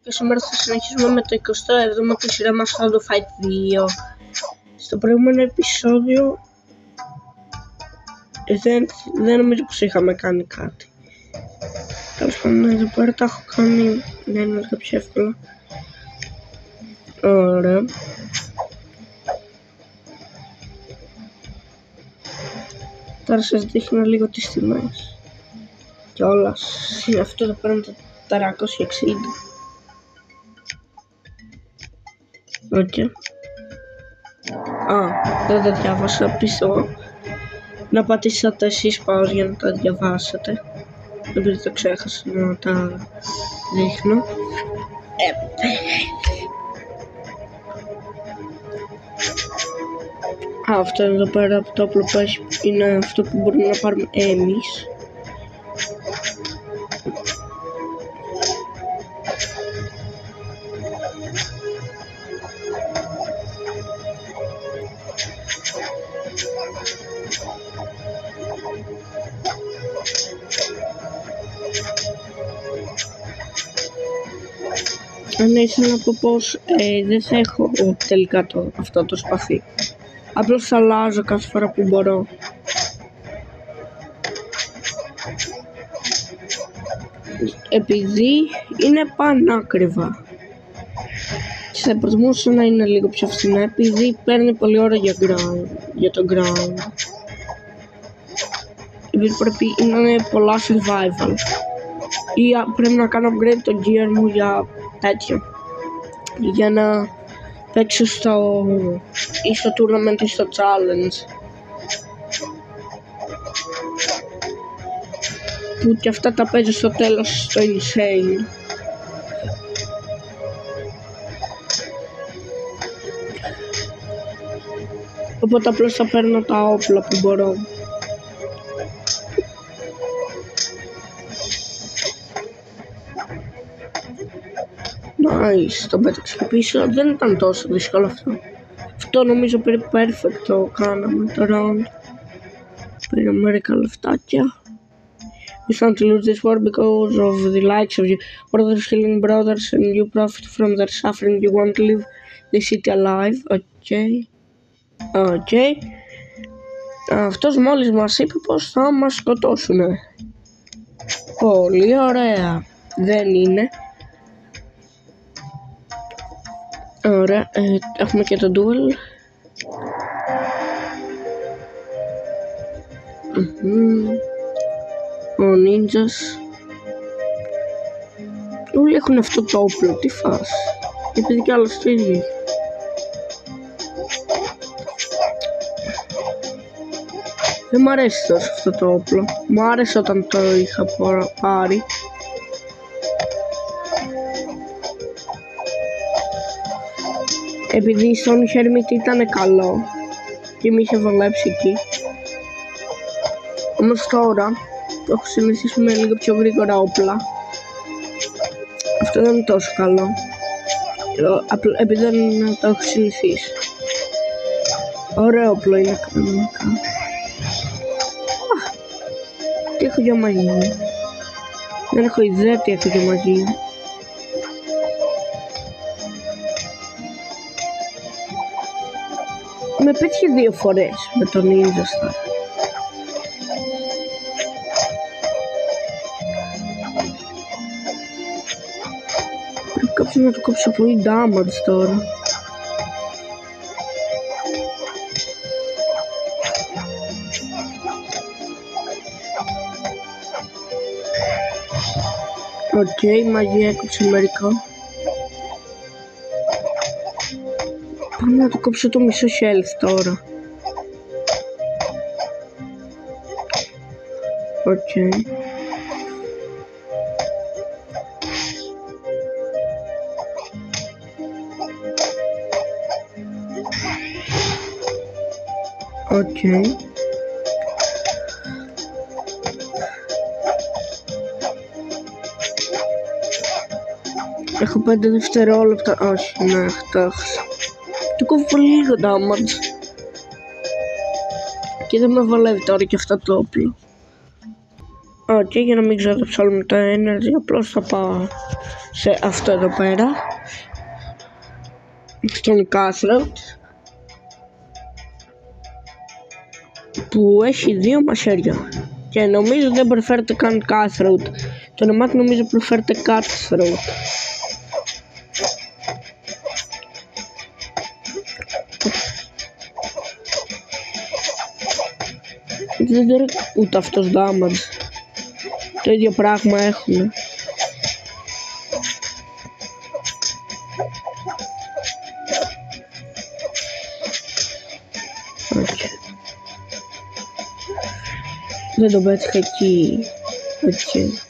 Και σήμερα θα συνεχίσουμε με το 27ο τη σειρά μας Shadow Fight 2. Στο προηγούμενο επεισόδιο δεν νομίζω πως είχαμε κάνει κάτι. Τέλος πάντων, εδώ πέρα τα έχω κάνει να είναι λίγο πιο εύκολα. Ωραία. Τώρα σας δείχνω λίγο τις τιμές. Κιόλας, αυτό εδώ πέρα με το 460. Οκ. Δεν τα διάβασα, πίσω. Να πατήσατε εσείς πάω για να τα διαβάσετε. Επειδή το ξέχασα να τα δείχνω. Αυτό εδώ πέρα από το όπλο που έχει είναι αυτό που μπορούμε να πάρουμε εμείς. Αν ήθελα να πω πως δεν θα έχω τελικά αυτό το σπαθί. Απλώς θα αλλάζω κάθε φορά που μπορώ. Επειδή είναι πανάκριβα. Και θα προτιμούσα να είναι λίγο πιο φθηνά, επειδή παίρνει πολλή ώρα για το ground. Επειδή πρέπει να είναι πολλά survival. Ή πρέπει να κάνω upgrade το gear μου για τέτοιο. Για να παίξω στο tournament ή στο challenge. Που και αυτά τα παίζω στο τέλος στο insane. Οπότε απλώς θα παίρνω τα όπλα που μπορώ. Nice, το πέταξε και πίσω, δεν ήταν τόσο δύσκολο αυτό. Αυτό νομίζω περίπου perfect το κάναμε το round. Πήραμε μερικά λεφτάκια. We stand to lose this war because of the likes of you. Brothers killing brothers and you profit from their suffering. You won't leave the city alive. Okay. Αυτός μόλις μας είπε πως θα μας σκοτώσουνε. Πολύ ωραία. Δεν είναι. Ωραία, έχουμε και το duel. Ο ninjas. Όλοι έχουν αυτό το όπλο, τι φας. Επειδή κι άλλος το ίδιο. Δεν μ' αρέσει τόσο αυτό το όπλο. Μ' άρεσε όταν το είχα πάρει. Επειδή στον Hermit ήταν καλό και με είχε βολέψει εκεί. Όμως τώρα το έχω συνηθίσει με λίγο πιο γρήγορα όπλα. Αυτό δεν είναι τόσο καλό. Επειδή δεν το έχω συνηθίσει. Ωραίο όπλο είναι κανονικά. Τι έχω για μαζί μου. Δεν έχω ιδέα τι έχω για μαζί μου. Με πέτυχε 2 φορές με τον Ninja Star. Πρέπει κάποιος να του κόψει πολύ damage τώρα. Οκ, μαγεία έκοψε μερικά. Πάμε να του κόψω το μισό health τώρα. Οκ. Οκ. Έχω 5 δευτερόλεπτα. Όχι, ναι, χτάχασα. Του κόβω πολύ λίγο damage. Και δεν με βολεύει τώρα και αυτό το όπλο. Και για να μην ξοδέψουμε τα energy, απλώς θα πάω σε αυτό εδώ πέρα, στον Cutthroat, που έχει 2 μαχαίρια και νομίζω δεν προφέρεται καν Cutthroat. Το όνομά του νομίζω προφέρεται Cutthroat. Δεν δίνει ούτε αυτός damage. Το ίδιο πράγμα έχουν. Δεν το πέτυχα εκεί. Έτσι.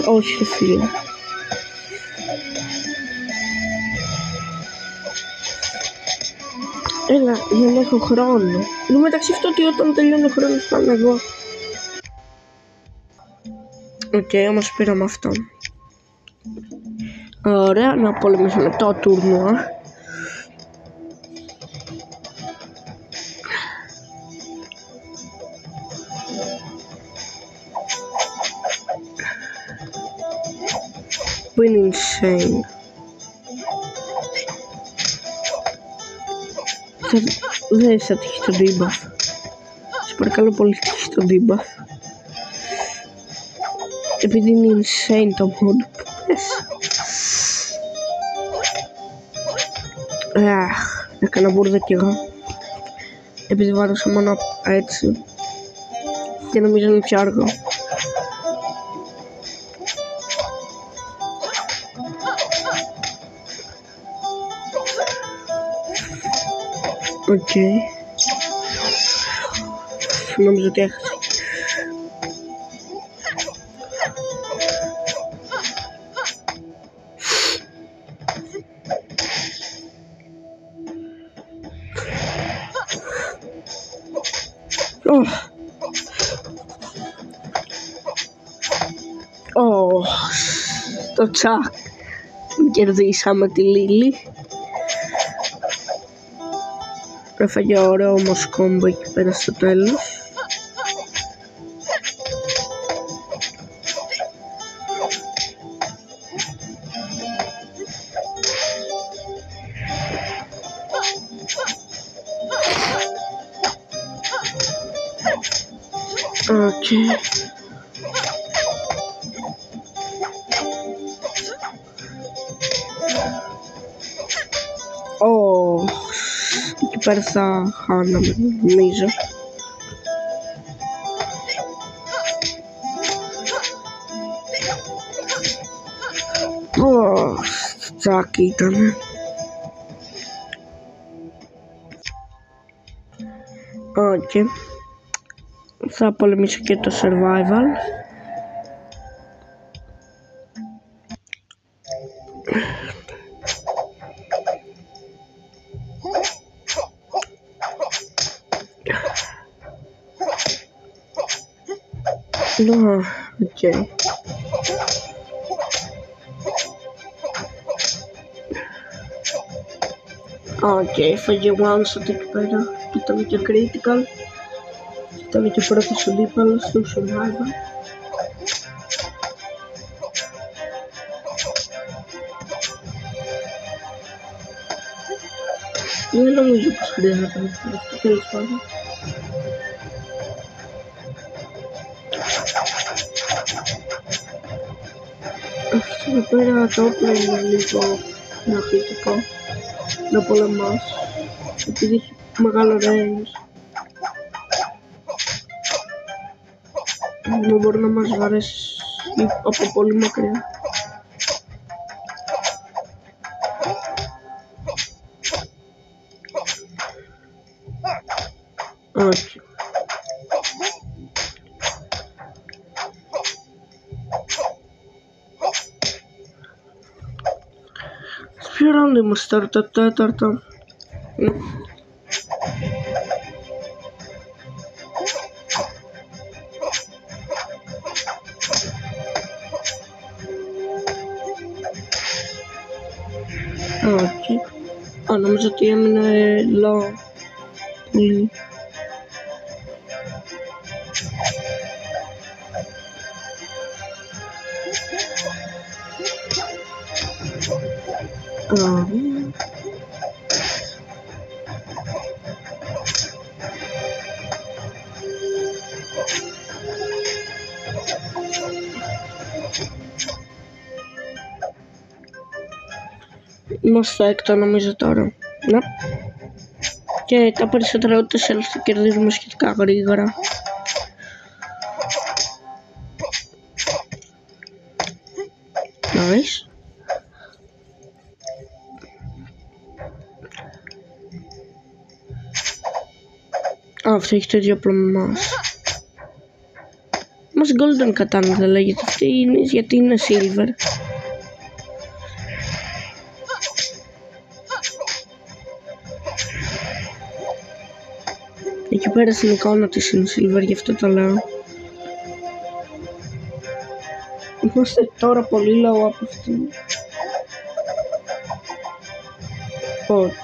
Όχι φίλε. Έλα, δεν έχω χρόνο. Εν τω μεταξύ αυτό ότι όταν τελειώνει ο χρόνος θα είμαι εγώ. Όμως πήραμε αυτό. Ωραία, να πολεμήσουμε το τουρνουά. Που είναι insane. Δεν θα τύχει το debuff. Σε παρακαλώ πολύ, τύχει το debuff. Επειδή είναι insane το mod που πες. Έκανα μπούρδα κι εγώ. Επειδή βάρωσα μόνο έτσι. Και νομίζω είναι πιο αργό. Νομίζω ότι έχασε. Το τσακ. Κερδίσαμε τη Λίλη. Έφαγε ωραίο όμως κόμπο εκεί πέρα στο τέλος. Εκεί πέρα θα χάναμε, νομίζω. Τσακ ήτανε. Θα πολεμήσω και το survival. Έφαγε one shot εκεί πέρα. Ήταν και critical. Ήταν και πρώτος αντίπαλος στο survival. Δεν νομίζω πως χρειάζεται να αυτό, τέλος πάντων. Αυτό εδώ πέρα το όπλο είναι λίγο μαχητικό να πολεμάς, επειδή έχει μεγάλο range. Δεν μπορεί να μας βαρέσει από πολύ μακριά. Όχι. Ποιο round είμαστε τώρα, το τέταρτο. Όχι. Νόμιζα ότι έμεινε low. Πολύ. Είμαστε στο έκτο νομίζω τώρα. Ναι. Και τα περισσότερα ούτως ή άλλως θα κερδίζουμε σχετικά γρήγορα. Nice. Αυτό έχει το ίδιο απλό με εμάς. Μας golden katana δεν λέγεται αυτή, είναι γιατί είναι silver. Εκεί πέρα στην εικόνα της είναι silver, γι' αυτό το λέω. Είμαστε τώρα πολύ low από αυτήν. Όχι.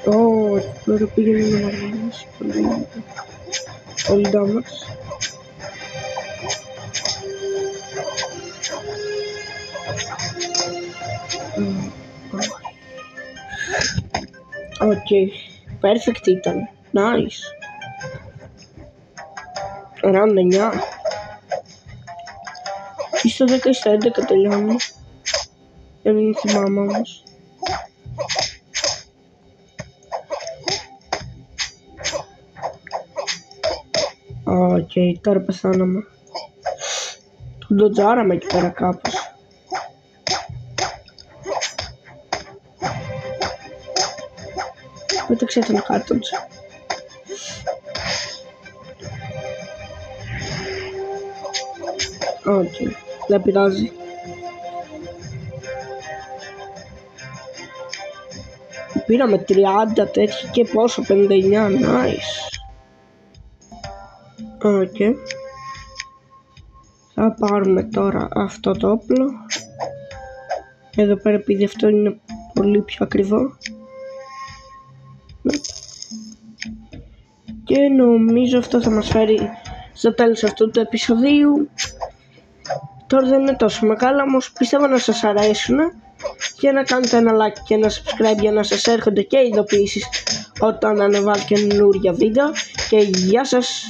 Όχι, τώρα πήγαινε να μαργανίσει πολύ damage. Οκ, perfect ήταν, nice. Round 9. Ή στο 10 ή στο 11 τελειώνει. Δεν θυμάμαι όμως. Οκ, τώρα πεθάναμε. Τον ντοτζάραμε εκεί πέρα κάπως. Πέταξε τον κάρτοντς. Οκ, δεν πειράζει. Πήραμε 30 τέτοια και πόσο, 59, nice. Οκ. Θα πάρουμε τώρα αυτό το όπλο. Εδώ πέρα επειδή αυτό είναι πολύ πιο ακριβό. Και νομίζω αυτό θα μας φέρει στο τέλος αυτού του επεισοδίου. Τώρα δεν είναι τόσο μεγάλο, όμως πιστεύω να σας αρέσουν. Και να κάνετε ένα like και ένα subscribe για να σας έρχονται και ειδοποιήσεις όταν ανεβάλω καινούργια βίντεο. Και γεια σας!